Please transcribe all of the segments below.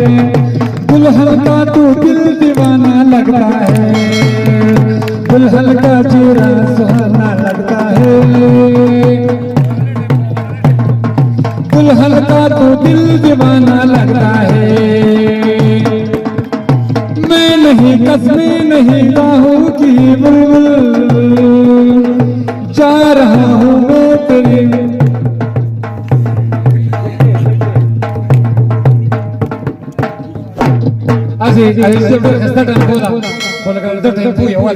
दुल्हन का तू दिल दीवाना लगता है, दुल्हन का चेहरा सुहाना लगता है, दुल्हन का तू दिल दीवाना लगता है। मैं नहीं कसमें नहीं काहूँ की बुलबुल, जा रहा हूँ मैं तेरे। Así está tan boda, con la que te empuja igual.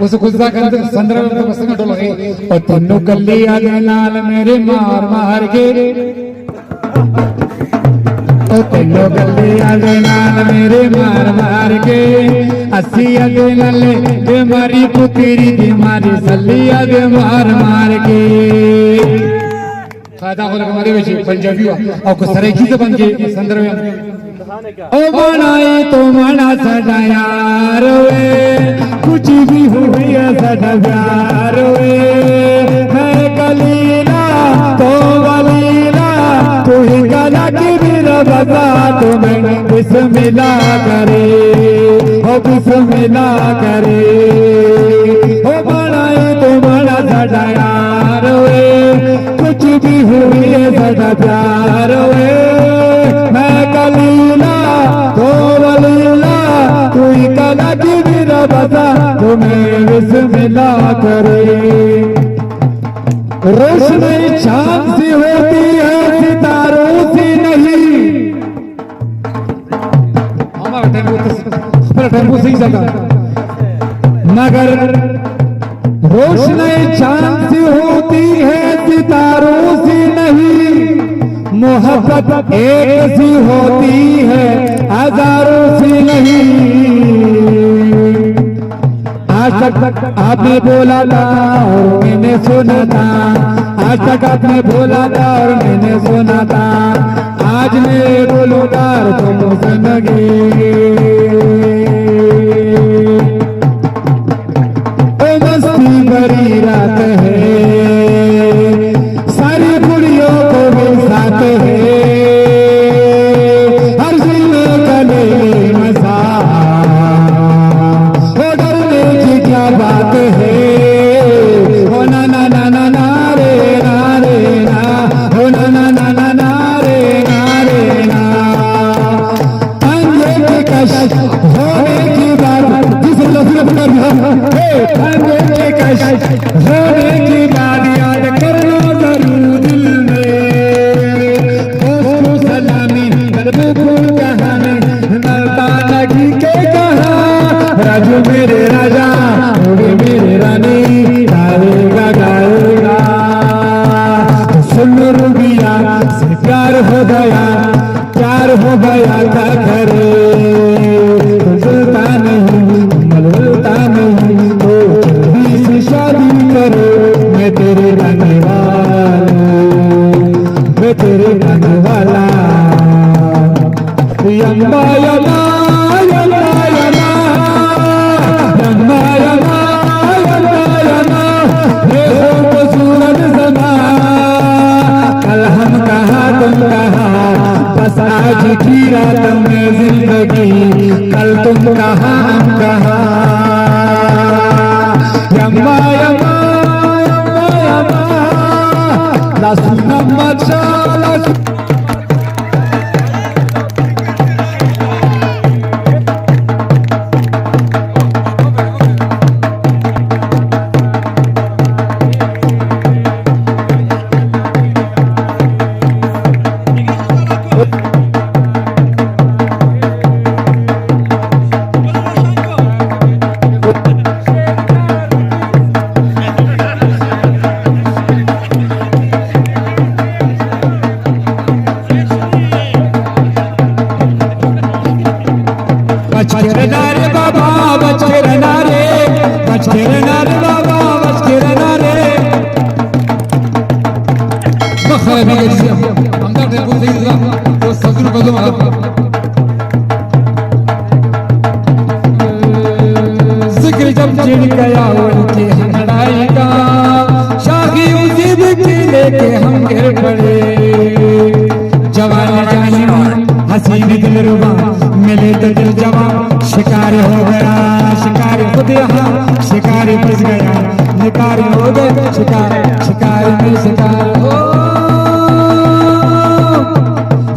उसको कुछ ज़ा करते संदर्भ में तो बस में डोल गए और तन्नू कल्ली आगे नाल मेरे मार मार के और तन्नू कल्ली आगे नाल मेरे मार मार के अस्सी आगे नाले बीमारी पुतीरी बीमारी सल्ली आगे मार मार के फायदा हो लगा हमारे बच्चे पंजाबी और कुछ सारे चीज़ बन के संदर्भ में ओ बनाई तो मना सजाया रोए कुछ भी हुई सदा प्यार वे मैं कलीला तो वलीला तू ही कला की मेरा बता तुम्हें बिस्मिल्ला करे ओ बिस्मिल्ला करे ओ बनाए तो बड़ा सदा यार वे कुछ भी हुई सदा प्यार वे मैं कलीला तो वलीला तू ही कला की मेरा बता तुम्हें बिस्मिल्ला करे। रोशनी चांद सी होती है सितारों से नहीं। हमारा टेम्पो सही जगह मगर रोशनी चांद सी होती है सितारों से नहीं। मोहब्बत एक सी होती है हजारों से नहीं। आज तक आपने बोला था और मैंने सुना था, आज तक आपने बोला था और मैंने सुना था, आज मैं बोलूंगा और तुम सुनोगे। मस्ती भरी रात है सारी कुड़ियों को भी साथ है हर दिल में कले मजा बात है हो ना ना ना ना ना रे ना हो ना ना ना ना ना रे ना अंधे के कश होने की बात जिस लफ्ज़ पर अंधे के कश होने की बात याद करना जरूर दिल में दोस्तों सलामी कल्बों को कहानी मलता लगी के कहा राजू मेरे राजा मेरे रानी गाएगा गाएगा सुन रुबिया से प्यार हो गया क्या करे जलता नहीं मलता नहीं तो जल्दी शादी करो मैं तेरे गाने वाला यम्बा यम्बा आज की रात में जिंदगी कल तुम कहाँ हम कहाँ यम्मा यम्मा यम्मा यम्मा लासुनम्मा चाला जिक्र जब चिढ़ गया उनकी हंगड़ाई का, शाखी उसी दिखी लेके हम गिर पड़े। जवान जालिमा हसीन दिलरुबा मिले तो दिल जवान, शिकारी हो गया शिकारी खुद यहाँ, शिकारी फंस गया निकारी हो गए, शिकारी शिकारी में शिकार हो।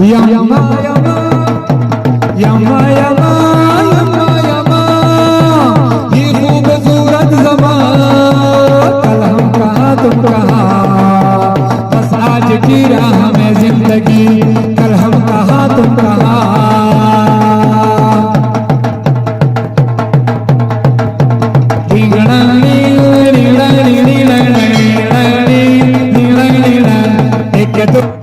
यमा यमा यमा यमा यमा यमा, ये खूबसूरत ज़मां, कल हम कहाँ तुम कहाँ, बस आज की राह में जिंदगी, कल हम कहाँ तुम कहाँ। एक